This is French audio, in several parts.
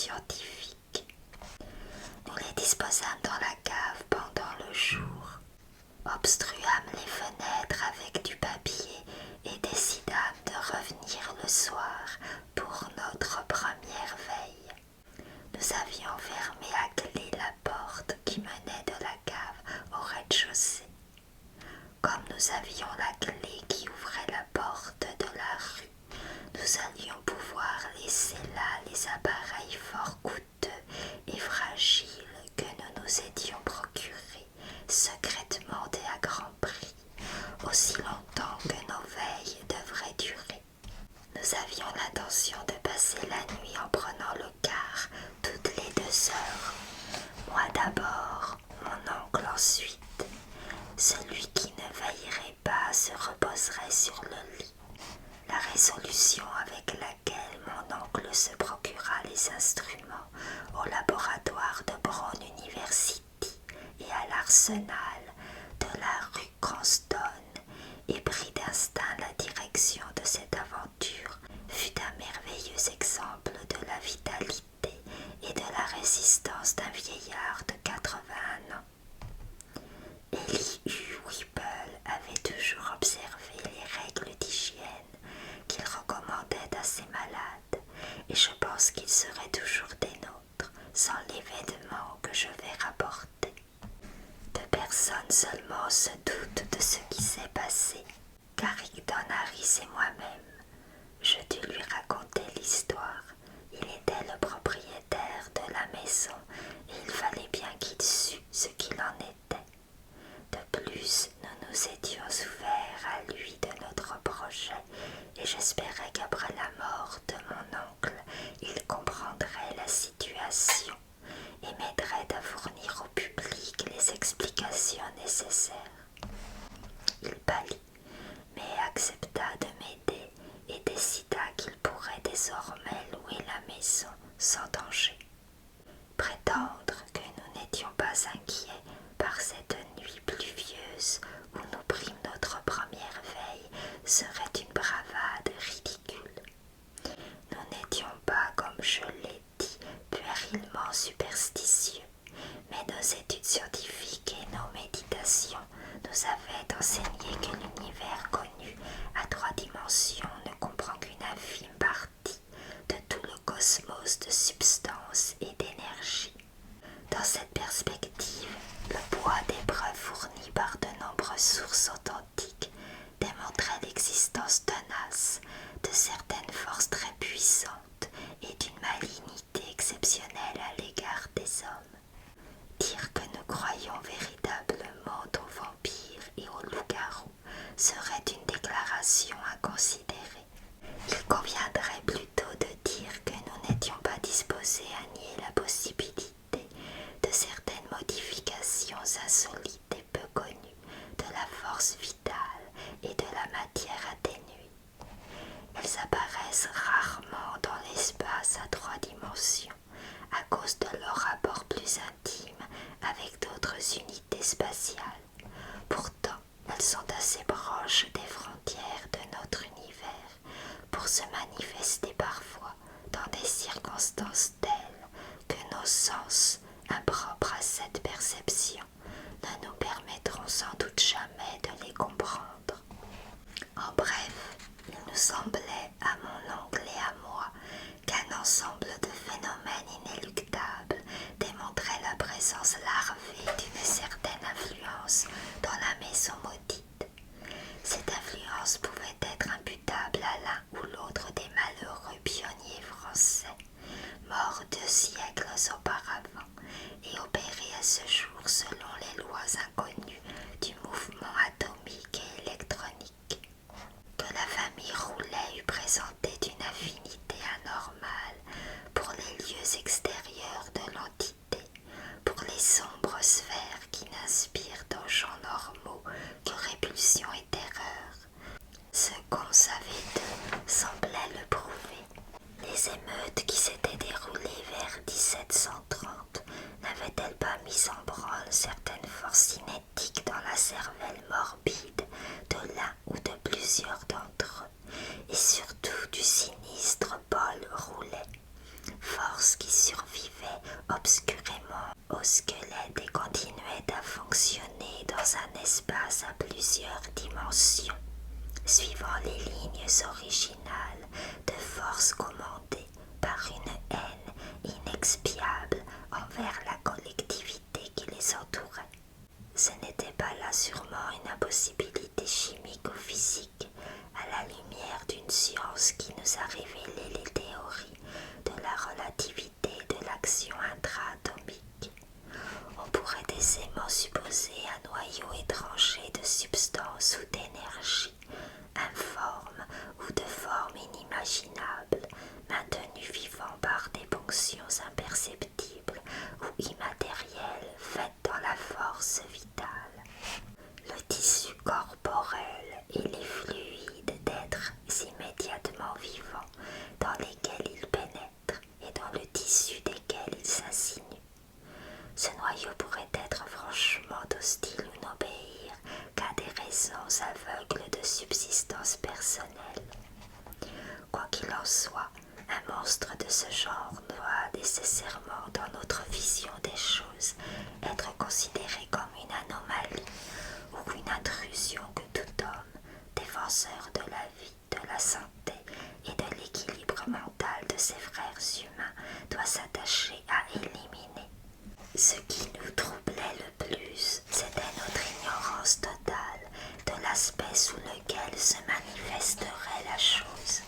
scientifiques. Nous les disposâmes dans la cave pendant le jour, obstruâmes les fenêtres avec du papier et décidâmes de revenir le soir pour notre première veille. Nous avions fermé à clé la porte qui menait de la cave au rez-de-chaussée. Comme nous avions la clé qui ouvrait la porte de la rue, nous allions pouvoir laisser là les appareils fort coûteux et fragiles que nous nous étions procurés secrètement et à grand prix, aussi longtemps que nos veilles devraient durer. Nous avions l'intention de passer la nuit en prenant le car toutes les 2 heures. Moi d'abord, mon oncle ensuite. Celui qui ne veillerait pas se reposerait sur le lit. La résolution avec laquelle mon oncle se procura les instruments au laboratoire de Brown University et à l'arsenal de la rue Cranston et prit d'instinct la direction de cette aventure fut un merveilleux exemple de la vitalité et de la résistance d'un vieillard de 81 ans. Elihu Whipple avait toujours observé les règles d'hygiène qu'il recommandait à ses malades, et je pense qu'il serait toujours des nôtres sans l'événement que je vais rapporter. 2 personnes seulement se doutent de ce qui s'est passé, Carrington Harris et moi-même. Je dus lui raconter l'histoire. Il était le propriétaire de la maison et il fallait bien qu'il sût ce qu'il en était. De plus, nous nous étions ouverts à lui de notre projet et j'espérais qu'après la mort de mon oncle, il comprendrait la situation et m'aiderait à fournir au public les explications nécessaires. Il pâlit, mais accepta de m'aider et décida qu'il pourrait désormais louer la maison sans danger. Prétendre que nous n'étions pas inquiets par cette nuit pluvieuse où nous prîmes notre première veille serait une bravade ridicule. Nous n'étions pas, comme je l'ai dit, puérilement superstitieux, mais nos études scientifiques et nos méditations nous avaient enseigné que l'univers connu à 3 dimensions ne comprend qu'une infime partie de tout le cosmos de substance et d'énergie. Dans cette perspective, le poids des preuves fournies par de nombreuses sources authentiques démontrait l'existence tenace de certaines forces très puissantes et d'une malignité exceptionnelle à l'égard des hommes. Dire que nous croyons véritablement aux vampires et aux loups-garous serait une déclaration à considérer. Il conviendrait plutôt de dire que nous n'étions pas disposés à nier la possibilité de certaines modifications insolites et peu connues de la force vitale et de la matière atténuée. Elles apparaissent rarement dans l'espace à 3 dimensions à cause de leur rapport plus intime avec d'autres unités spatiales. Pourtant, elles sont assez proches des frontières de notre univers pour se manifester parfois dans des circonstances telles que nos sens impropres à cette perception ne nous permettront sans doute jamais de les comprendre. En bref, il nous semblait à mon oncle et à moi qu'un ensemble de phénomènes inéluctables démontrait la présence larvée d'une certaine influence dans la maison maudite. Cette influence pouvait être imputable à l'un ou l'autre des malheureux pionniers français, morts 2 siècles auparavant et opérés à ce jour selon les lois inconnues du mouvement atomique et électronique. Que la famille Roulet eût présenté d'une affinité anormale pour les lieux extérieurs de l'entité, pour les sombres sphères qui n'inspirent aux gens normaux que répulsion et terreur. Ce qu'on savait d'eux semblait le prouver. Les émeutes qui s'étaient déroulées vers 1730 n'avaient-elles pas mis en branle certaines forces cinétiques dans la cervelle morbide de l'un ou de plusieurs d'entre eux, et surtout du sinistre Paul Roulet, force qui sur obscurément au squelette et continuait à fonctionner dans un espace à plusieurs dimensions, suivant les lignes originales de force commandée par une haine inexpiable envers la collectivité qui les entourait. Ce n'était pas là sûrement une impossibilité chimique ou physique, à la lumière d'une science qui nous a révélé les théories de la relativité de l'action intra-atomique. On pourrait aisément supposer un noyau étranger de substance ou d'énergie, informe ou de forme inimaginable, maintenu vivant par des ponctions imperceptibles ou immatérielles faites dans la force vitale. Le tissu corporel et les fluides d'êtres immédiatement vivants dans lesquels il pénètre et dans le tissu desquels il s'insinue. Ce noyau pourrait être franchement hostile ou n'obéir qu'à des raisons aveugles de subsistance personnelle. Quoi qu'il en soit, un monstre de ce genre doit nécessairement, dans notre vision des choses, être considéré comme une anomalie ou une intrusion que tout homme, défenseur de la vie, de la santé et de l'équilibre mental de ses frères humains, doit s'attacher à éliminer. Ce qui nous troublait le plus, c'était notre ignorance totale de l'aspect sous lequel se manifesterait la chose.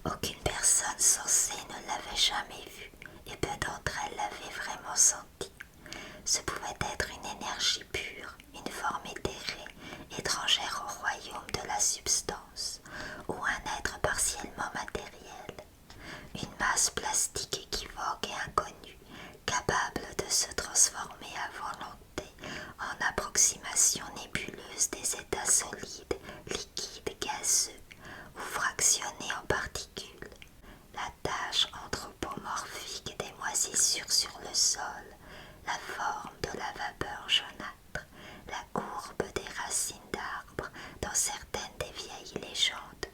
Aucune personne censée ne l'avait jamais vue, et peu d'entre elles l'avaient vraiment senti. Ce pouvait être une énergie pure, une forme éthérée, étrangère au royaume de la substance, ou un être partiellement matériel, une masse plastique équivoque et inconnue, capable de se transformer à volonté en approximation nébuleuse des états solides, liquides, gazeux ou fractionnés en particules. La tache anthropomorphique des moisissures sur le sol, la forme de la vapeur jaunâtre, la courbe des racines d'arbres dans certaines des vieilles légendes,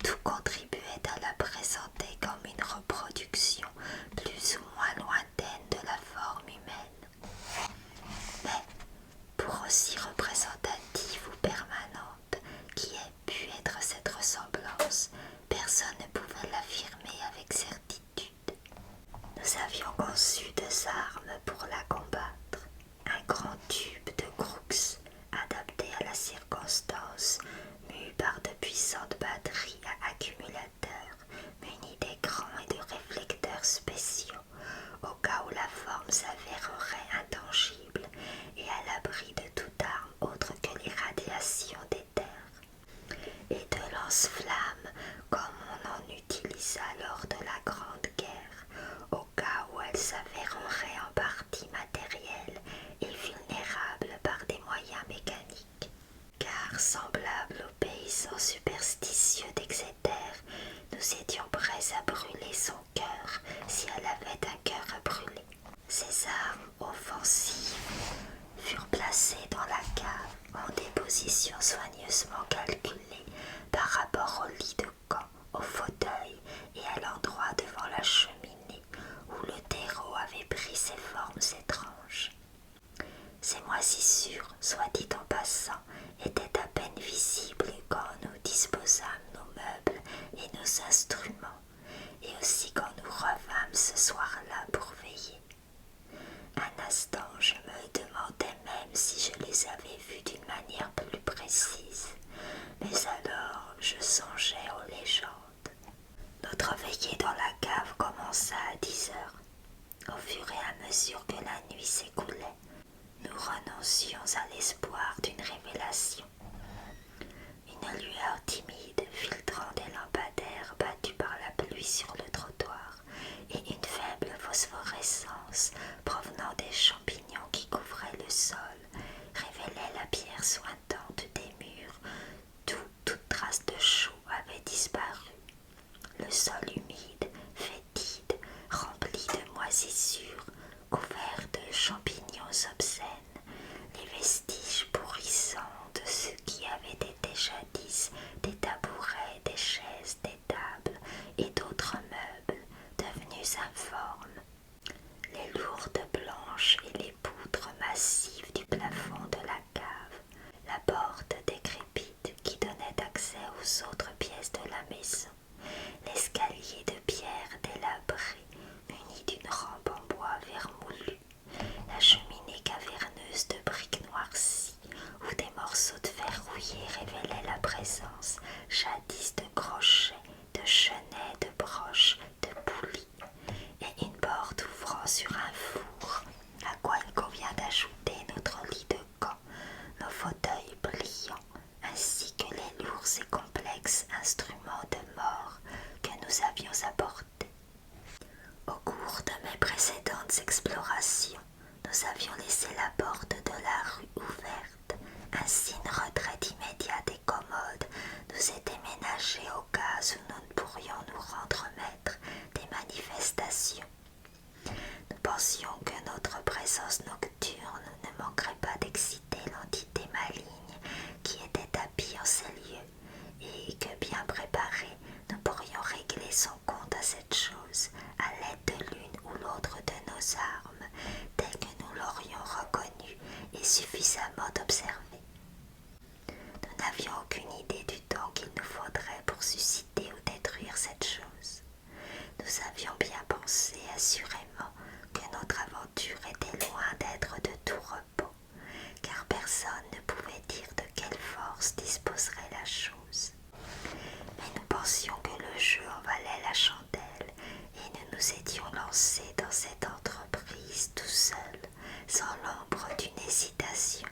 tout contribuait à la présenter comme une reproduction plus ou moins lointaine de la forme humaine. Mais, pour aussi représentative ou permanente qui ait pu être cette ressemblance, personne ne pouvait l'affirmer avec certitude. Nous avions conçu deux armes pour la combattre, un grand tube de Crookes adapté à la circonstance, mû par de puissantes batteries à accumulateurs, muni d'écrans et de réflecteurs spéciaux, au cas où la forme s'avérerait intangible et à l'abri de toute arme autre que les radiations d'éther, et de lance-flammes comme on en utilisa lors de la Grande Guerre, au cas où elle s'avérerait en partie matérielle et vulnérable par des moyens mécaniques. Car, semblables aux paysans superstitieux d'Exeter, nous étions prêts à brûler son cœur si elle avait un cœur à brûler. Ces armes offensives furent placées dans la cave en des positions soigneusement calculées par rapport au lit de camp, au fauteuil et à l'endroit devant la cheminée où le terreau avait pris ses formes étranges. Ces moisissures, soit dit en passant, étaient à peine visibles quand nous disposâmes nos meubles et nos instruments, et aussi quand nous revînmes ce soir-là pour veiller. Un instant, je me demandais même si je les avais vus d'une manière plus précise, mais alors je songeais aux légendes. Notre veillée dans la cave commença à 10 heures. Au fur et à mesure que la nuit s'écoulait, nous renoncions à l'espoir d'une révélation. Une lueur timide filtrant des lampadaires battus par la pluie sur le trottoir et une faible phosphorescence provenant des champignons qui couvraient le sol révélaient la pierre sointante des murs d'où toute trace de chaux avait disparu. Le sol humide, fétide, rempli de moisissures, couvert de champignons obscènes, les vestiges pourrissants de ce qui avait été jadis des tabourets, des chaises, des tables et d'autres meubles devenus informes. Les lourdes aux autres pièces de la maison. L'escalier de pierre délabré, muni d'une rampe en bois vermoulu, la cheminée caverneuse de briques noircies, où des morceaux de fer rouillé révélaient la présence jadis de crochets, de chenets, de broches, de poulies, et une porte ouvrant sur un four, à quoi il convient d'ajouter notre lit de camp, nos fauteuils pliants, ainsi que les lourds et complexes instruments de mort que nous avions apportés. Au cours de mes précédentes explorations, nous avions laissé la porte de la rue ouverte. Ainsi, une retraite immédiate et commode nous était ménagée au cas où nous ne pourrions nous rendre maîtres des manifestations. Nous pensions que notre présence nocturne ne manquerait pas d'exciter l'entité maligne qui était tapie en ces lieux, et que bien préparés, nous pourrions régler son compte à cette chose à l'aide de l'une ou l'autre de nos armes, dès que nous l'aurions reconnue et suffisamment observée. Nous n'avions aucune idée du temps qu'il nous faudrait pour susciter ou détruire cette chose. Nous avions bien pensé assurément que notre aventure était loin d'être de tout repos, car personne ne pouvait dire de quelle force disposerait la chose. Mais nous pensions que le jeu en valait la chandelle, et nous nous étions lancés dans cette entreprise tout seuls, sans l'ombre d'une hésitation.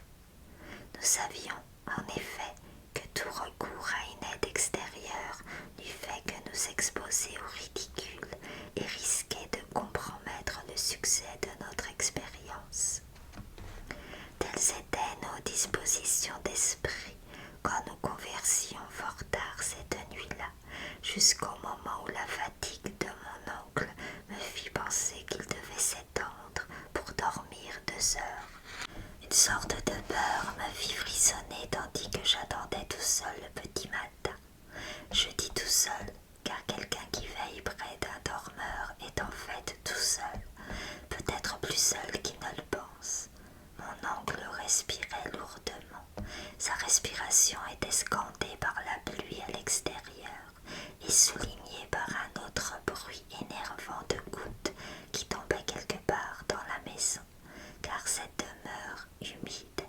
Nous savions, en effet, que tout recours à une aide extérieure n'eût fait que nous exposer au ridicule et risquer de compromettre le succès de notre expérience. Telles étaient nos dispositions d'esprit quand nous conversions fort tard cette nuit-là, jusqu'au moment où la fatigue de mon oncle me fit penser qu'il devait s'étendre pour dormir 2 heures. Une sorte de peur me fit frissonner tandis que j'attendais tout seul le petit matin. Je dis tout seul, car quelqu'un qui veille près d'un dormeur est en fait tout seul, peut-être plus seul qu'il ne le pense. Mon oncle respirait lourdement. Sa respiration était scandée par la pluie à l'extérieur et soulignée par un autre bruit énervant de gouttes qui tombaient quelque part dans la maison, car cette demeure humide,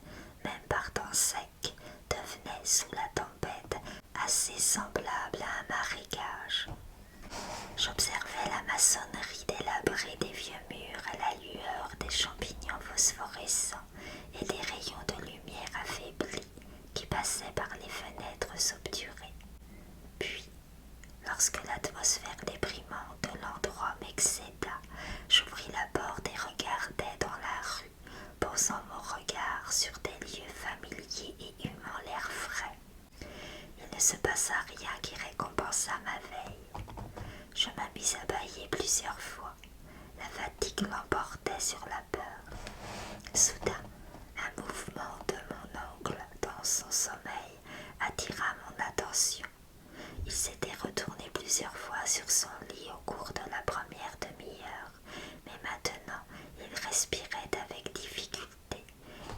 même par temps sec, devenait sous la tempête assez semblable à un marécage. J'observais la maçonnerie délabrée des vieux murs à la lueur des champignons phosphorescents et des rayons de lumière affaiblis qui passaient par les fenêtres obturées. Puis, lorsque l'atmosphère déprimante de l'endroit m'excéda, j'ouvris la porte et regardai dans la rue, posant mon regard sur des lieux familiers et humant l'air frais. Il ne se passa rien qui récompensât ma veille. Je me mis à bâiller plusieurs fois. La fatigue l'emportait sur la peur. Soudain, un mouvement de mon oncle dans son sommeil attira mon attention. Il s'était retourné plusieurs fois sur son lit au cours de la première demi-heure, mais maintenant il respirait avec difficulté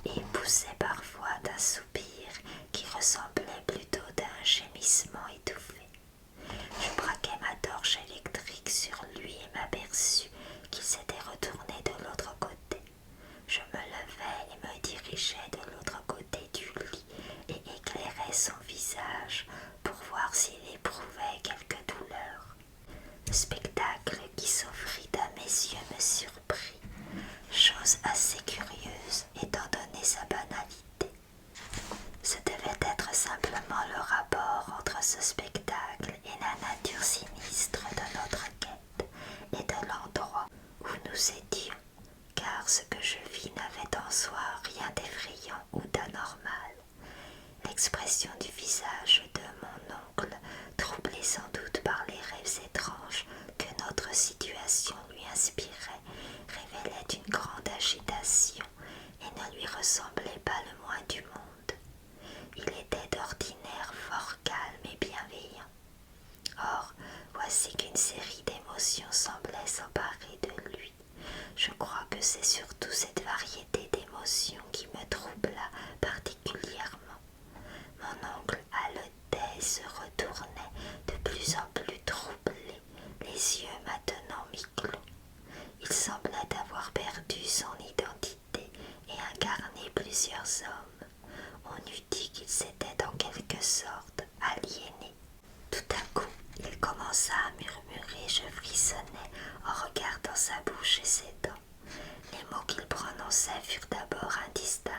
et poussait parfois d'un soupir qui ressemblait plutôt d'un gémissement étouffé. Je braquai ma torche électrique sur lui et m'aperçus qu'il s'était retourné de l'autre côté. Je me levai et me dirigeai de l'autre côté du lit et éclairai son visage pour voir s'il éprouvait quelque douleur. Le spectacle qui s'offrit à mes yeux me surprit, chose assez curieuse étant donné sa banalité. Ce devait être simplement le rapport entre ce spectacle et la nature sinistre de notre quête et de l'endroit où nous étions, car ce que je vis n'avait en soi rien d'effrayant ou d'anormal. L'expression du visage de mon oncle, troublé sans doute par les rêves étranges que notre situation lui inspirait, révélait une grande agitation et ne lui ressemblait pas le moins du monde. Il était d'ordinaire fort calme et bienveillant. Or, voici qu'une série d'émotions semblait s'emparer de lui. Je crois que c'est surtout cette variété d'émotions qui me troubla particulièrement. Mon oncle haletait et se retournait sorte aliéné. Tout à coup, il commença à murmurer, je frissonnais en regardant sa bouche et ses dents. Les mots qu'il prononçait furent d'abord indistincts,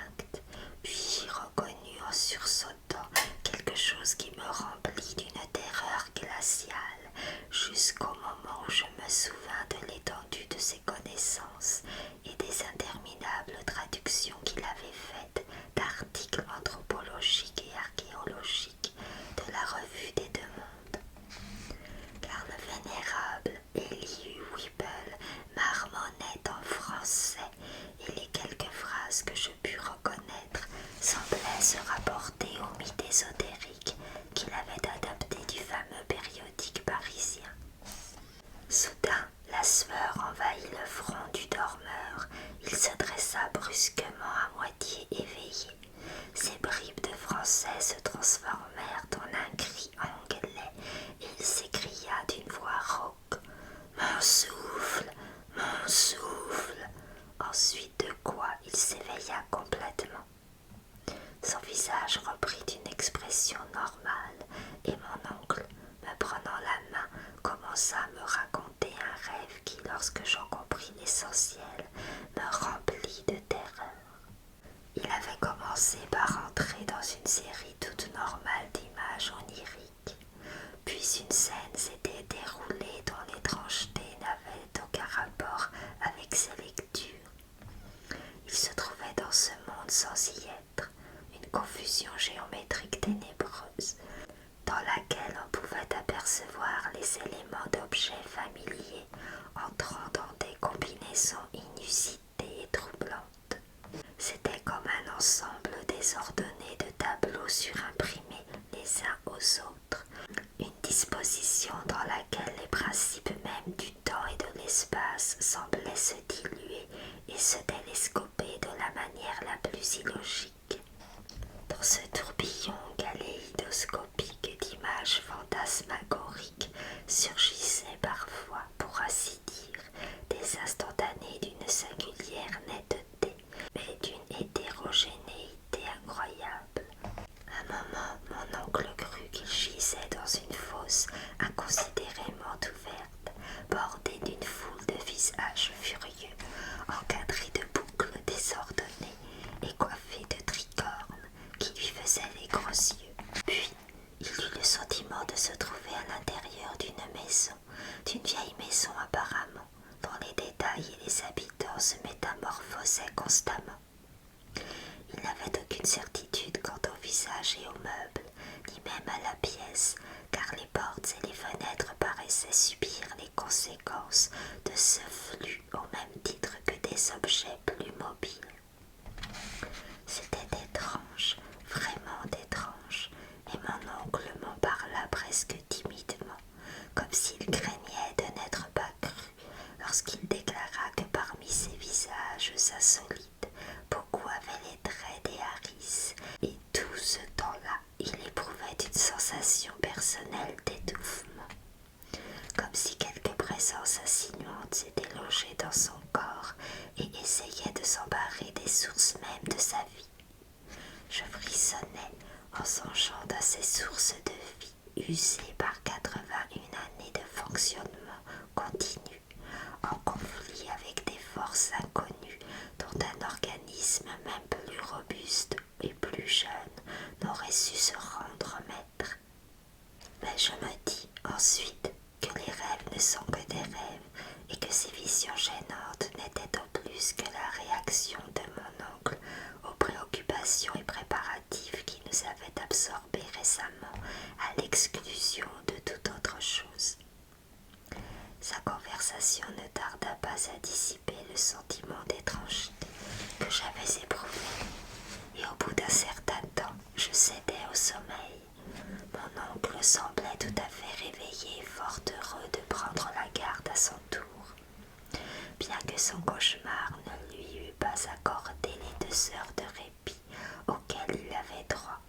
puis j'y reconnus en sursautant quelque chose qui me remplit d'une terreur glaciale, jusqu'au moment où je me souvins de l'étendue de ses connaissances et des interminables traductions qu'il avait faites d'articles anthropologiques et archéologiques de la Revue des Deux Mondes. Car le vénérable Elihu Whipple marmonnait en français et les quelques phrases que je pus reconnaître semblaient se rapporter au mythe ésotérique qu'il avait adapté du fameux périodique parisien. Soudain, la sueur envahit le front du dormeur. Il se dressa brusquement à moitié éveillé. Ses bribes de français se transformèrent en un cri anglais et il s'écria d'une voix rauque: « Mon souffle, mon souffle !» Ensuite de quoi il s'éveilla complètement. Son visage reprit une expression normale et mon oncle, me prenant la main, commença à me raconter un rêve qui, lorsque j'en compris l'essentiel, me remplit de terreur. Il avait commencé par entrer dans une série toute normale d'images oniriques, puis une scène s'était déroulée dont l'étrangeté n'avait aucun rapport avec ses lectures. Il se trouvait dans ce monde sans y être, une confusion géométrique ténébreuse, dans laquelle on pouvait apercevoir les éléments d'objets familiers entrant dans des combinaisons inusitées et troublantes. C'était comme un ensemble désordonné de tableaux surimprimés les uns aux autres, une disposition dans laquelle les principes même du temps et de l'espace semblaient se diluer et se télescoper de la manière la plus illogique. Dans ce tourbillon galéidoscopique d'images fantasmagoriques surgissaient parfois, pour ainsi dire, des instantanés d'une singulière netteté, mais d'une hétérogénéité incroyable. À un moment, mon oncle crut qu'il gisait dans une fosse inconsidérément ouverte, bordée d'une foule de visages furieux, encadrés de boucles désordonnées et coiffés de tricornes qui lui faisaient les gros yeux. Puis, il eut le sentiment de se trouver à l'intérieur d'une vieille maison apparemment, dont les détails et les habitants se métamorphosaient constamment. Il n'avait aucune certitude quant au visage et aux meubles, ni même à la pièce, car les portes et les fenêtres paraissaient subir les conséquences de ce flux au même titre que des objets plus mobiles. C'était étrange, vraiment étrange, et mon oncle m'en parla presque timidement, comme s'il craignait de n'être pas cru lorsqu'il déclara que parmi ces visages insolites, beaucoup avaient les traits des Harris, et tout ce temps-là, il éprouvait une sensation personnelle d'étouffement, comme si quelque présence insinuante s'était logée dans son corps et essayait de s'emparer des sources même de sa vie. Je frissonnais en songeant à ces sources de vie usées par 81 années de fonctionnement continu, en conflit avec des forces inconnues dont un organisme même plus robuste et plus jeune n'aurait su se rendre maître. Mais je me dis ensuite que les rêves ne sont que des rêves et que ces visions gênantes n'étaient au plus que la réaction de mon oncle aux préoccupations et préparatifs qui nous avaient absorbés récemment à l'exclusion de toute autre chose. Sa conversation ne tarda pas à dissiper le sentiment d'étrangeté que j'avais éprouvé, et au bout d'un certain temps, je cédai au sommeil. Mon oncle semblait tout à fait réveillé et fort heureux de prendre la garde à son tour, bien que son cauchemar ne lui eût pas accordé les 2 heures de répit auxquelles il avait droit.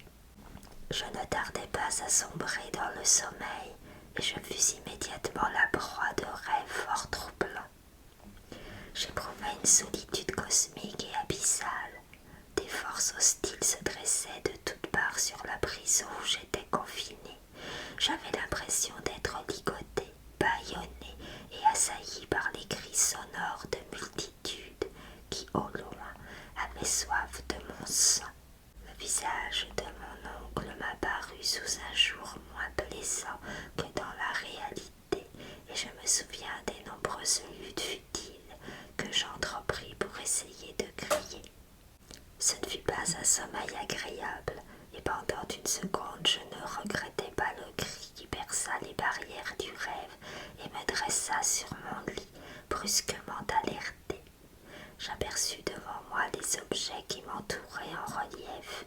Je ne tardai pas à sombrer dans le sommeil, et je fus immédiatement la proie de rêves fort troublants. J'éprouvais une solitude cosmique et abyssale, des forces hostiles se dressaient de toutes parts sur la prison où j'étais confiné. J'avais l'impression d'être ligoté, bâillonné et assailli par les cris sonores de multitudes qui, au loin, avaient soif de mon sang. Le visage de mon oncle m'apparut sous un jour moins plaisant que dans la réalité, et je me souviens des nombreuses luttes futiles que j'entrepris pour essayer de crier. Ce ne fut pas un sommeil agréable, et pendant une seconde je ne regrettais pas le cri qui perça les barrières du rêve et me dressa sur mon lit, brusquement alerté. J'aperçus devant moi les objets qui m'entouraient en relief,